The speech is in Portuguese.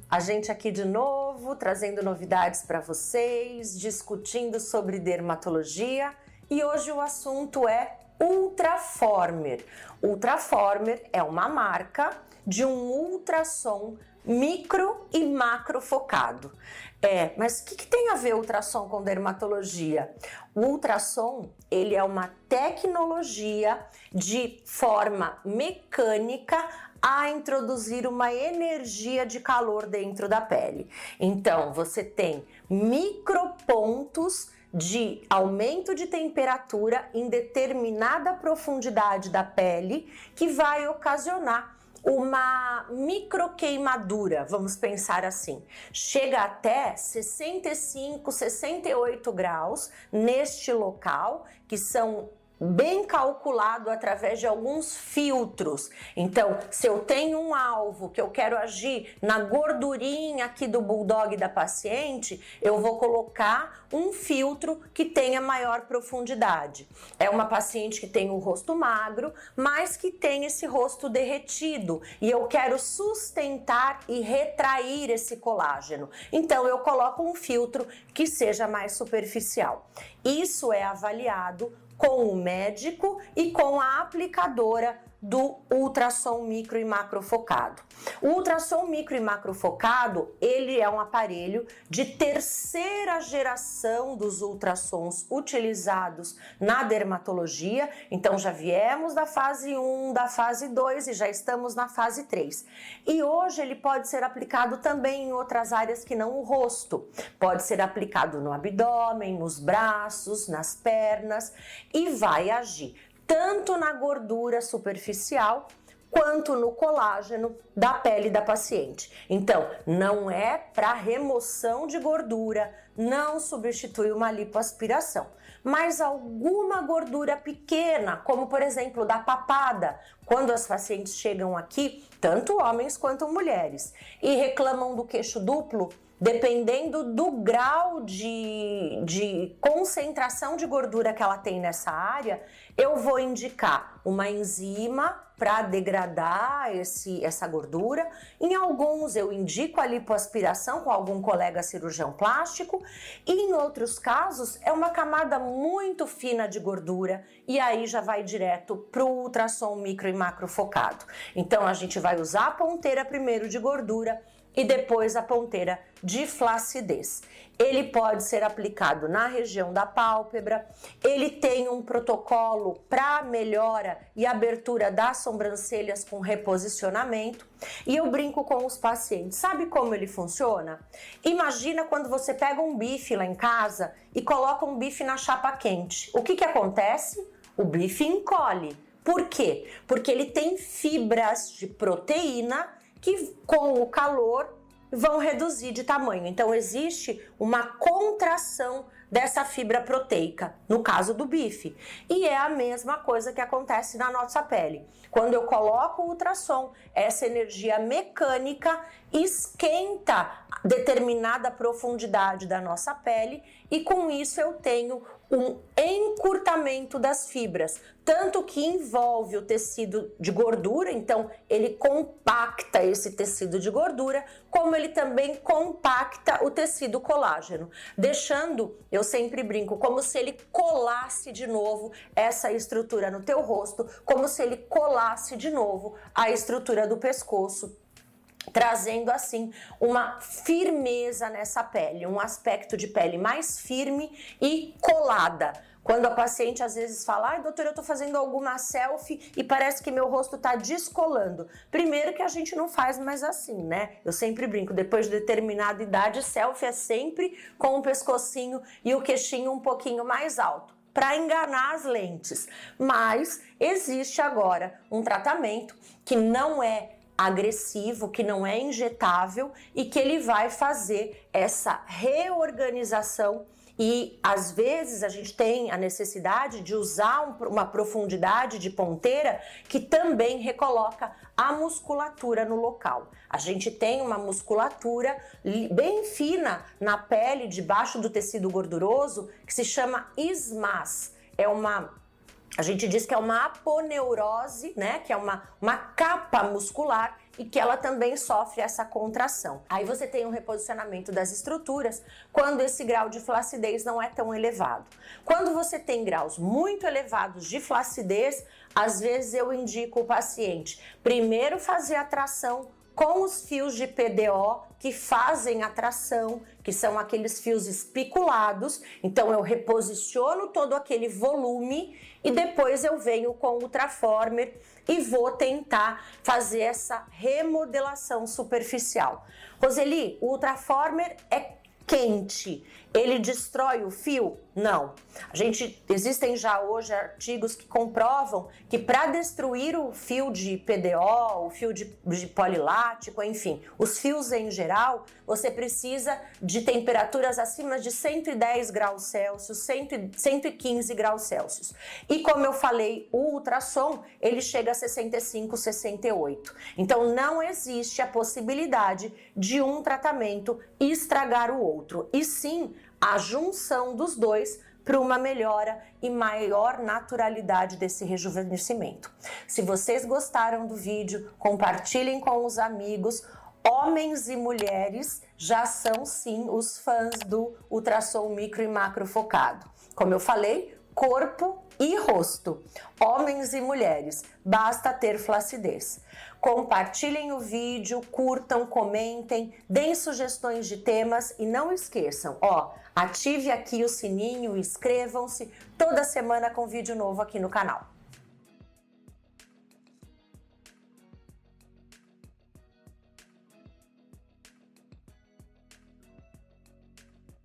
A gente aqui de novo, trazendo novidades para vocês, discutindo sobre dermatologia e hoje o assunto é Ultraformer. Ultraformer é uma marca de um ultrassom micro e macro focado. Mas o que tem a ver ultrassom com dermatologia? O ultrassom, ele é uma tecnologia de forma mecânica a introduzir uma energia de calor dentro da pele. Então, você tem micropontos de aumento de temperatura em determinada profundidade da pele que vai ocasionar uma microqueimadura, vamos pensar assim. Chega até 65, 68 graus neste local, que são bem calculado através de alguns filtros. Então, se eu tenho um alvo que eu quero agir na gordurinha aqui do bulldog da paciente, eu vou colocar um filtro que tenha maior profundidade. É uma paciente que tem o rosto magro, mas que tem esse rosto derretido e eu quero sustentar e retrair esse colágeno. Então, eu coloco um filtro que seja mais superficial. Isso é avaliado com o médico e com a aplicadora do ultrassom micro e macro focado. O ultrassom micro e macro focado, ele é um aparelho de terceira geração dos ultrassons utilizados na dermatologia. Então já viemos da fase 1, da fase 2 e já estamos na fase 3. E hoje ele pode ser aplicado também em outras áreas que não o rosto. Pode ser aplicado no abdômen, nos braços, nas pernas e vai agir tanto na gordura superficial quanto no colágeno da pele da paciente. Então, não é para remoção de gordura, não substitui uma lipoaspiração, mas alguma gordura pequena, como por exemplo da papada, quando as pacientes chegam aqui, tanto homens quanto mulheres, e reclamam do queixo duplo, dependendo do grau de concentração de gordura que ela tem nessa área, eu vou indicar uma enzima para degradar essa gordura. Em alguns eu indico a lipoaspiração com algum colega cirurgião plástico e em outros casos é uma camada muito fina de gordura e aí já vai direto para o ultrassom micro e macro focado. Então a gente vai usar a ponteira primeiro de gordura e depois a ponteira de flacidez. Ele pode ser aplicado na região da pálpebra, ele tem um protocolo para melhora e abertura das sobrancelhas com reposicionamento. E eu brinco com os pacientes, sabe como ele funciona? Imagina quando você pega um bife lá em casa e coloca um bife na chapa quente. O que acontece? O bife encolhe. Por quê? Porque ele tem fibras de proteína que com o calor vão reduzir de tamanho. Então existe uma contração dessa fibra proteica, no caso do bife. E é a mesma coisa que acontece na nossa pele. Quando eu coloco o ultrassom, essa energia mecânica esquenta determinada profundidade da nossa pele e com isso eu tenho um encurtamento das fibras, tanto que envolve o tecido de gordura, então ele compacta esse tecido de gordura, como ele também compacta o tecido colágeno, deixando, eu sempre brinco, como se ele colasse de novo essa estrutura no teu rosto, como se ele colasse de novo a estrutura do pescoço, trazendo assim uma firmeza nessa pele, um aspecto de pele mais firme e colada. Quando a paciente às vezes fala, ai doutora, eu tô fazendo alguma selfie e parece que meu rosto tá descolando. Primeiro que a gente não faz mais assim, né? Eu sempre brinco, depois de determinada idade, selfie é sempre com o pescocinho e o queixinho um pouquinho mais alto, para enganar as lentes. Mas existe agora um tratamento que não é agressivo, que não é injetável e que ele vai fazer essa reorganização e às vezes a gente tem a necessidade de usar uma profundidade de ponteira que também recoloca a musculatura no local. A gente tem uma musculatura bem fina na pele, debaixo do tecido gorduroso, que se chama ismas. A gente diz que é uma aponeurose, né? Que é uma capa muscular e que ela também sofre essa contração. Aí você tem um reposicionamento das estruturas quando esse grau de flacidez não é tão elevado. Quando você tem graus muito elevados de flacidez, às vezes eu indico o paciente primeiro fazer a tração com os fios de PDO que fazem a tração, que são aqueles fios espiculados. Então eu reposiciono todo aquele volume e depois eu venho com o Ultraformer e vou tentar fazer essa remodelação superficial. Roseli, o Ultraformer é quente, ele destrói o fio? Não. Existem já hoje artigos que comprovam que para destruir o fio de PDO, o fio de polilático, enfim, os fios em geral, você precisa de temperaturas acima de 110 graus Celsius, 115 graus Celsius. E como eu falei, o ultrassom, ele chega a 65, 68. Então não existe a possibilidade de um tratamento estragar o outro, e sim a junção dos dois para uma melhora e maior naturalidade desse rejuvenescimento. Se vocês gostaram do vídeo, compartilhem com os amigos. Homens e mulheres já são sim os fãs do ultrassom micro e macro focado. Como eu falei, corpo e rosto. Homens e mulheres, basta ter flacidez. Compartilhem o vídeo, curtam, comentem, deem sugestões de temas e não esqueçam, ative aqui o sininho, inscrevam-se toda semana com vídeo novo aqui no canal.